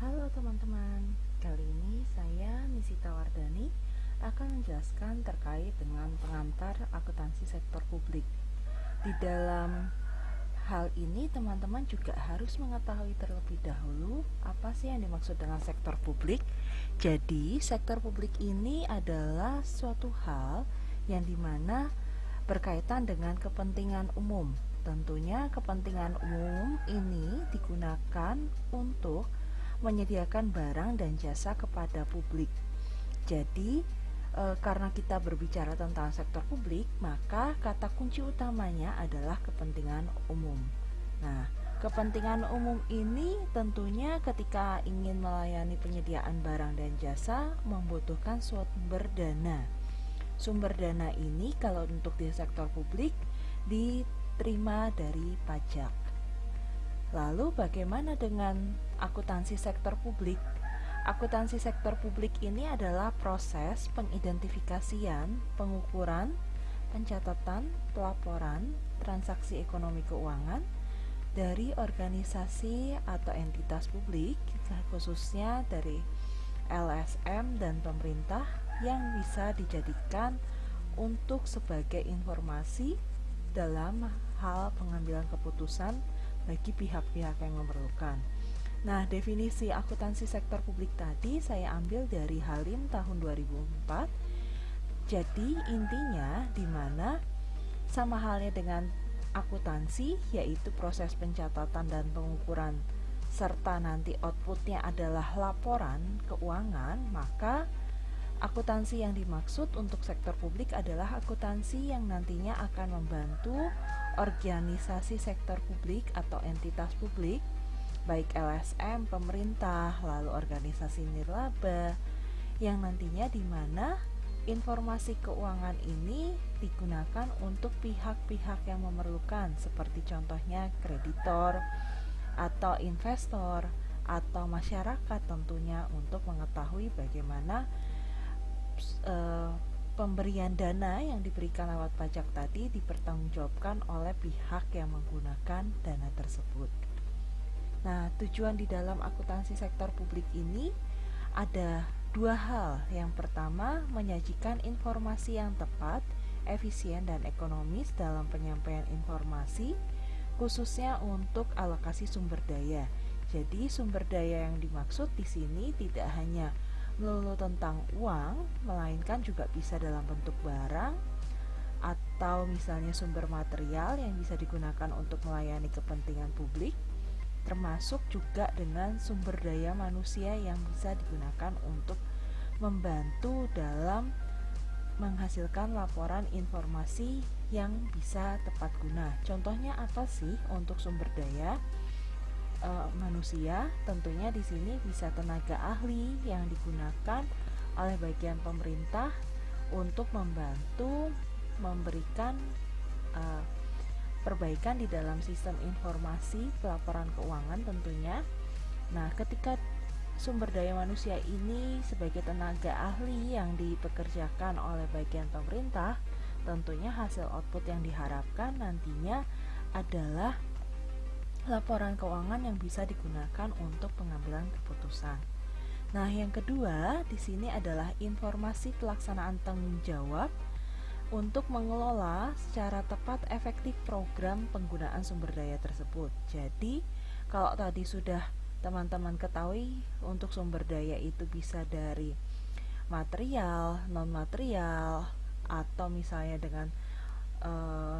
Halo teman-teman, kali ini saya Nisita Wardani akan menjelaskan terkait dengan pengantar akuntansi sektor publik. Di dalam hal ini teman-teman juga harus mengetahui terlebih dahulu apa sih yang dimaksud dengan sektor publik. Jadi sektor publik ini adalah suatu hal yang dimana berkaitan dengan kepentingan umum. Tentunya kepentingan umum ini digunakan untuk menyediakan barang dan jasa kepada publik. Jadi, karena kita berbicara tentang sektor publik, maka kata kunci utamanya adalah kepentingan umum. Nah, kepentingan umum ini tentunya ketika ingin melayani penyediaan barang dan jasa membutuhkan sumber dana. Sumber dana ini kalau untuk di sektor publik diterima dari pajak. Lalu bagaimana dengan akuntansi sektor publik? Akuntansi sektor publik ini adalah proses pengidentifikasian, pengukuran, pencatatan, pelaporan, transaksi ekonomi keuangan dari organisasi atau entitas publik, khususnya dari LSM dan pemerintah yang bisa dijadikan untuk sebagai informasi dalam hal pengambilan keputusan bagi pihak-pihak yang memerlukan. Nah, definisi akuntansi sektor publik tadi saya ambil dari Halim tahun 2004. Jadi intinya di mana sama halnya dengan akuntansi, yaitu proses pencatatan dan pengukuran serta nanti outputnya adalah laporan keuangan, maka akuntansi yang dimaksud untuk sektor publik adalah akuntansi yang nantinya akan membantu organisasi sektor publik atau entitas publik, baik LSM, pemerintah, lalu organisasi nirlaba, yang nantinya di mana informasi keuangan ini digunakan untuk pihak-pihak yang memerlukan, seperti contohnya kreditor atau investor atau masyarakat tentunya, untuk mengetahui bagaimana pemberian dana yang diberikan lewat pajak tadi dipertanggungjawabkan oleh pihak yang menggunakan dana tersebut. Nah, tujuan di dalam akuntansi sektor publik ini ada dua hal. Yang pertama, menyajikan informasi yang tepat, efisien, dan ekonomis dalam penyampaian informasi, khususnya untuk alokasi sumber daya. Jadi, sumber daya yang dimaksud di sini tidak hanya melulu tentang uang, melainkan juga bisa dalam bentuk barang atau misalnya sumber material yang bisa digunakan untuk melayani kepentingan publik, termasuk juga dengan sumber daya manusia yang bisa digunakan untuk membantu dalam menghasilkan laporan informasi yang bisa tepat guna. Contohnya apa sih untuk sumber daya manusia? Tentunya di sini bisa tenaga ahli yang digunakan oleh bagian pemerintah untuk membantu memberikan perbaikan di dalam sistem informasi pelaporan keuangan tentunya. Nah, ketika sumber daya manusia ini sebagai tenaga ahli yang dipekerjakan oleh bagian pemerintah, tentunya hasil output yang diharapkan nantinya adalah laporan keuangan yang bisa digunakan untuk pengambilan keputusan. Nah, yang kedua di sini adalah informasi pelaksanaan tanggung jawab untuk mengelola secara tepat efektif program penggunaan sumber daya tersebut. Jadi, kalau tadi sudah teman-teman ketahui untuk sumber daya itu bisa dari material, non-material, atau misalnya dengan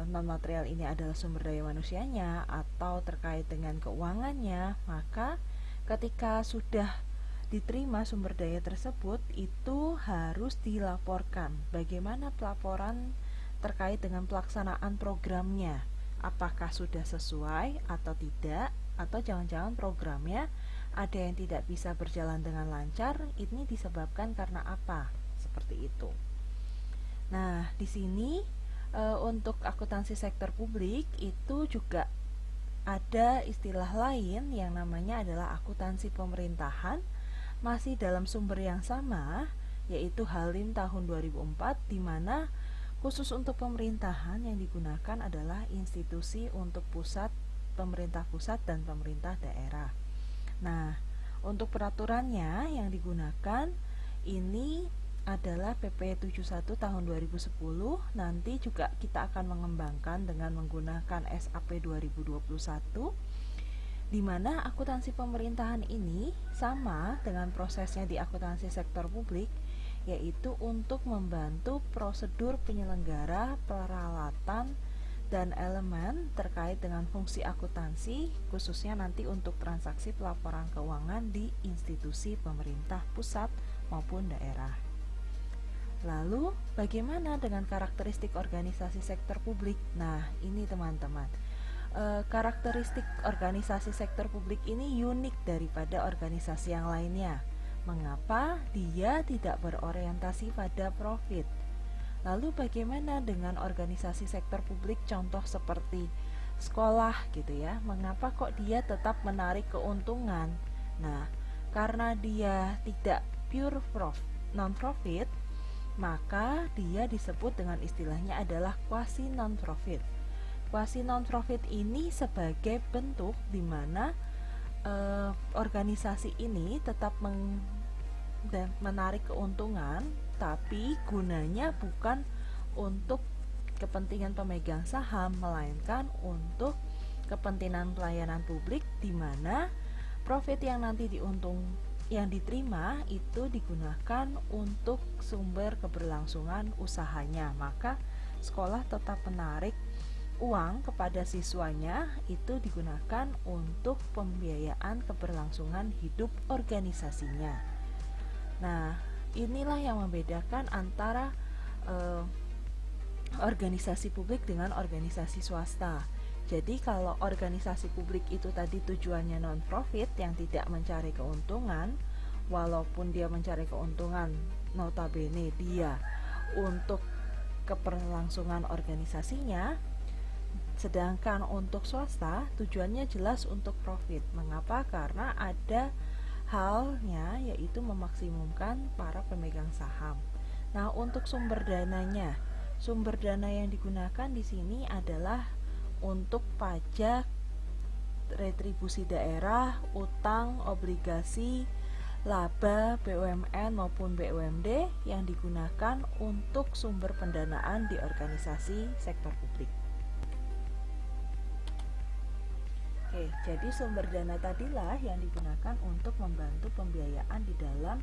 non-material ini adalah sumber daya manusianya atau terkait dengan keuangannya, maka ketika sudah diterima sumber daya tersebut itu harus dilaporkan. Bagaimana pelaporan terkait dengan pelaksanaan programnya? Apakah sudah sesuai atau tidak? Atau jangan-jangan programnya ada yang tidak bisa berjalan dengan lancar? Ini disebabkan karena apa? Seperti itu. Nah, di sini untuk akuntansi sektor publik itu juga ada istilah lain yang namanya adalah akuntansi pemerintahan, masih dalam sumber yang sama, yaitu Halim tahun 2004, di mana khusus untuk pemerintahan yang digunakan adalah institusi untuk pemerintah pusat dan pemerintah daerah. Nah, Untuk peraturannya yang digunakan ini adalah PP 71 tahun 2010. Nanti juga kita akan mengembangkan dengan menggunakan SAP 2021, di mana akuntansi pemerintahan ini sama dengan prosesnya di akuntansi sektor publik, yaitu untuk membantu prosedur penyelenggara, peralatan, dan elemen terkait dengan fungsi akuntansi, khususnya nanti untuk transaksi pelaporan keuangan di institusi pemerintah pusat maupun daerah. Lalu, bagaimana dengan karakteristik organisasi sektor publik? Nah, ini teman-teman. Karakteristik organisasi sektor publik ini unik daripada organisasi yang lainnya. Mengapa? Dia tidak berorientasi pada profit. Lalu bagaimana dengan organisasi sektor publik contoh seperti sekolah gitu ya? Mengapa kok dia tetap menarik keuntungan? Nah, karena dia tidak pure non-profit, maka dia disebut dengan istilahnya adalah quasi non-profit. Quasi non-profit ini sebagai bentuk di mana organisasi ini tetap menarik keuntungan, tapi gunanya bukan untuk kepentingan pemegang saham, melainkan untuk kepentingan pelayanan publik, di mana profit yang nanti yang diterima itu digunakan untuk sumber keberlangsungan usahanya. Maka sekolah tetap menarik uang kepada siswanya, itu digunakan untuk pembiayaan keberlangsungan hidup organisasinya. Nah, inilah yang membedakan antara organisasi publik dengan organisasi swasta. Jadi kalau organisasi publik itu tadi tujuannya non-profit yang tidak mencari keuntungan, walaupun dia mencari keuntungan notabene dia untuk keberlangsungan organisasinya, sedangkan untuk swasta tujuannya jelas untuk profit. Mengapa? Karena ada halnya yaitu memaksimumkan para pemegang saham. Nah, untuk sumber dananya, sumber dana yang digunakan di sini adalah untuk pajak, retribusi daerah, utang, obligasi, laba, BUMN maupun BUMD yang digunakan untuk sumber pendanaan di organisasi sektor publik. Oke, jadi sumber dana tadilah yang digunakan untuk membantu pembiayaan di dalam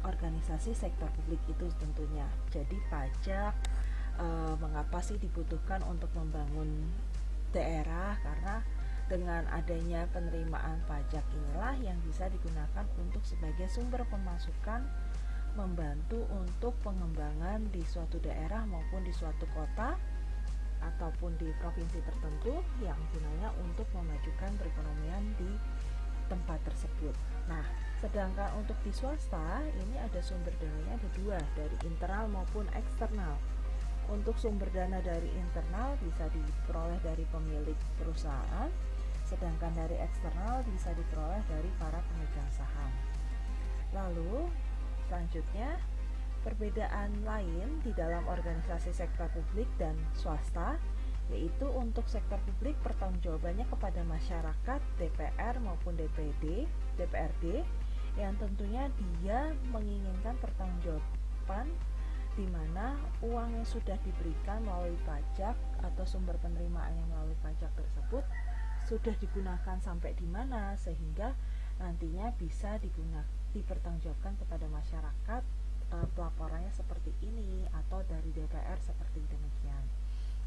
organisasi sektor publik itu tentunya. Jadi pajak, mengapa sih dibutuhkan untuk membangun daerah? Karena dengan adanya penerimaan pajak inilah yang bisa digunakan untuk sebagai sumber pemasukan, membantu untuk pengembangan di suatu daerah maupun di suatu kota ataupun di provinsi tertentu yang gunanya untuk memajukan perekonomian di tempat tersebut. Nah, sedangkan untuk di swasta ini ada sumber dananya ada dua, dari internal maupun eksternal. Untuk sumber dana dari internal bisa diperoleh dari pemilik perusahaan, sedangkan dari eksternal bisa diperoleh dari para pemegang saham. Lalu selanjutnya, perbedaan lain di dalam organisasi sektor publik dan swasta, yaitu untuk sektor publik pertanggungjawabannya kepada masyarakat, DPR maupun DPRD, yang tentunya dia menginginkan pertanggungjawaban di mana uang yang sudah diberikan melalui pajak atau sumber penerimaan yang melalui pajak tersebut sudah digunakan sampai di mana sehingga nantinya bisa dipertanggungjawabkan kepada masyarakat. Pelaporannya seperti ini atau dari DPR seperti demikian.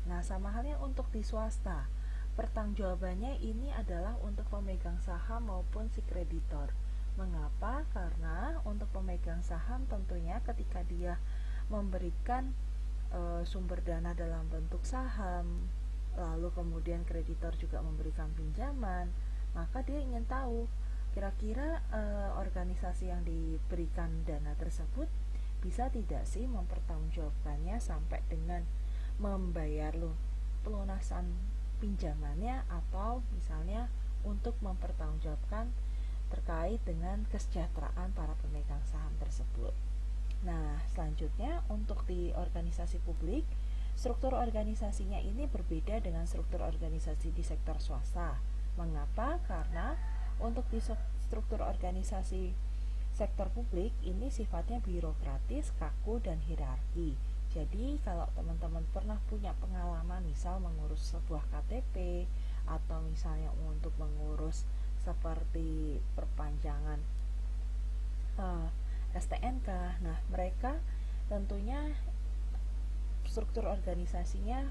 Nah, sama halnya untuk di swasta, pertanggungjawabannya ini adalah untuk pemegang saham maupun si kreditor. Mengapa? Karena untuk pemegang saham tentunya ketika dia memberikan sumber dana dalam bentuk saham, lalu kemudian kreditor juga memberikan pinjaman, maka dia ingin tahu kira-kira organisasi yang diberikan dana tersebut bisa tidak sih mempertanggungjawabkannya sampai dengan membayar pelunasan pinjamannya, atau misalnya untuk mempertanggungjawabkan terkait dengan kesejahteraan para pemegang saham tersebut. Nah, selanjutnya untuk di organisasi publik, struktur organisasinya ini berbeda dengan struktur organisasi di sektor swasta. Mengapa? Karena Untuk di struktur organisasi sektor publik ini sifatnya birokratis, kaku, dan hierarki. Jadi kalau teman-teman pernah punya pengalaman misal mengurus sebuah KTP atau misalnya untuk mengurus seperti perpanjangan STNK, nah mereka tentunya struktur organisasinya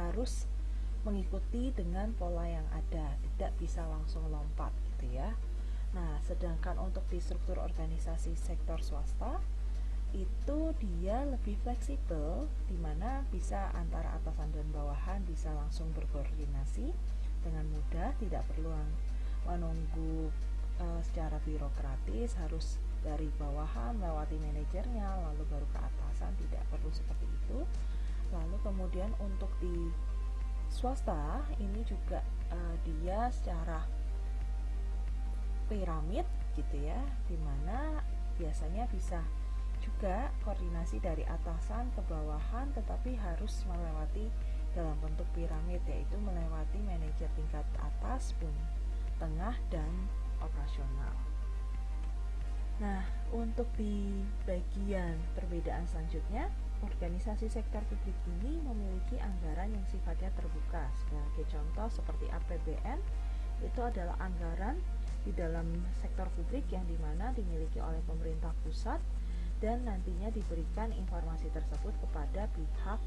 harus mengikuti dengan pola yang ada, tidak bisa langsung lompat gitu ya. Nah, sedangkan untuk di struktur organisasi sektor swasta itu dia lebih fleksibel, di mana bisa antara atasan dan bawahan bisa langsung berkoordinasi dengan mudah, tidak perlu menunggu secara birokratis harus dari bawahan melewati manajernya lalu baru ke atasan, tidak perlu seperti itu. Lalu kemudian untuk di swasta ini juga dia secara piramid gitu ya, dimana biasanya bisa juga koordinasi dari atasan ke bawahan, tetapi harus melewati dalam bentuk piramid, yaitu melewati manajer tingkat atas, pun tengah, dan operasional. Nah, untuk di bagian perbedaan selanjutnya, organisasi sektor publik ini memiliki anggaran yang sifatnya terbuka. Sebagai contoh seperti APBN, itu adalah anggaran di dalam sektor publik yang dimana dimiliki oleh pemerintah pusat dan nantinya diberikan informasi tersebut kepada pihak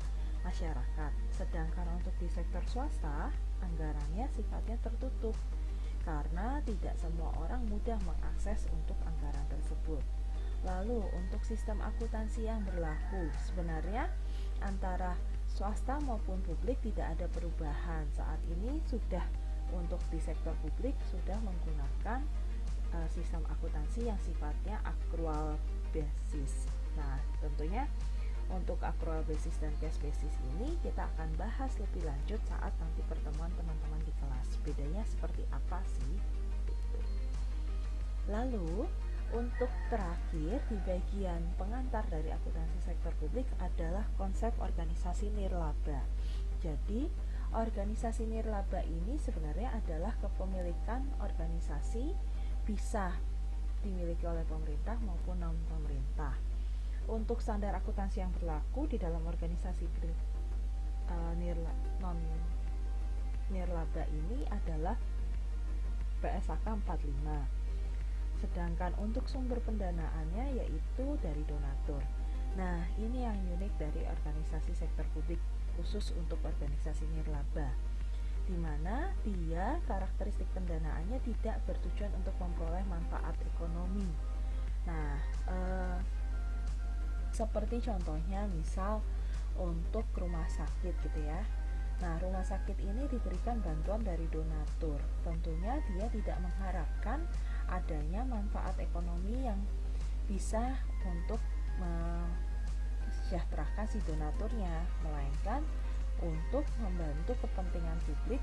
masyarakat. Sedangkan untuk di sektor swasta, anggarannya sifatnya tertutup karena tidak semua orang mudah mengakses untuk anggaran tersebut. Lalu untuk sistem akuntansi yang berlaku, sebenarnya antara swasta maupun publik tidak ada perubahan. Saat ini sudah untuk di sektor publik sudah menggunakan sistem akuntansi yang sifatnya accrual basis. Nah, tentunya untuk accrual basis dan cash basis ini kita akan bahas lebih lanjut saat nanti pertemuan teman-teman di kelas. Bedanya seperti apa sih? Lalu untuk terakhir di bagian pengantar dari akuntansi sektor publik adalah konsep organisasi nirlaba. Jadi organisasi nirlaba ini sebenarnya adalah kepemilikan organisasi, bisa dimiliki oleh pemerintah maupun non pemerintah. Untuk standar akuntansi yang berlaku di dalam organisasi non nirlaba ini adalah PSAK 45. Sedangkan untuk sumber pendanaannya yaitu dari donatur. Nah, ini yang unik dari organisasi sektor publik khusus untuk organisasi nirlaba, di mana dia karakteristik pendanaannya tidak bertujuan untuk memperoleh manfaat ekonomi. Nah, seperti contohnya misal untuk rumah sakit gitu ya. Nah, rumah sakit ini diberikan bantuan dari donatur. Tentunya dia tidak mengharapkan adanya manfaat ekonomi yang bisa untuk mensejahterakan si donaturnya, melainkan untuk membantu kepentingan publik.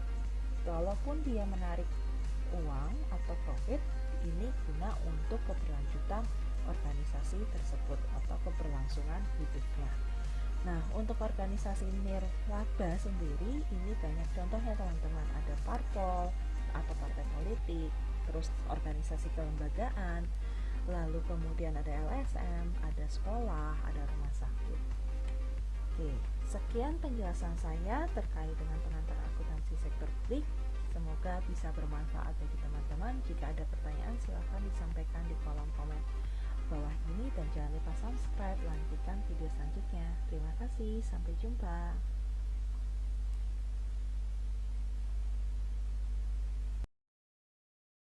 Walaupun dia menarik uang atau profit, ini guna untuk keberlanjutan organisasi tersebut atau keberlangsungan hidupnya. Nah, untuk organisasi nirlaba sendiri ini banyak contohnya teman-teman. Ada parpol atau partai politik, terus organisasi kelembagaan, lalu kemudian ada LSM, ada sekolah, ada rumah sakit. Oke, sekian penjelasan saya terkait dengan pengantar akuntansi sektor publik. Semoga bisa bermanfaat bagi teman-teman. Jika ada pertanyaan silakan disampaikan di kolom komen bawah ini dan jangan lupa subscribe, lanjutkan video selanjutnya. Terima kasih, sampai jumpa.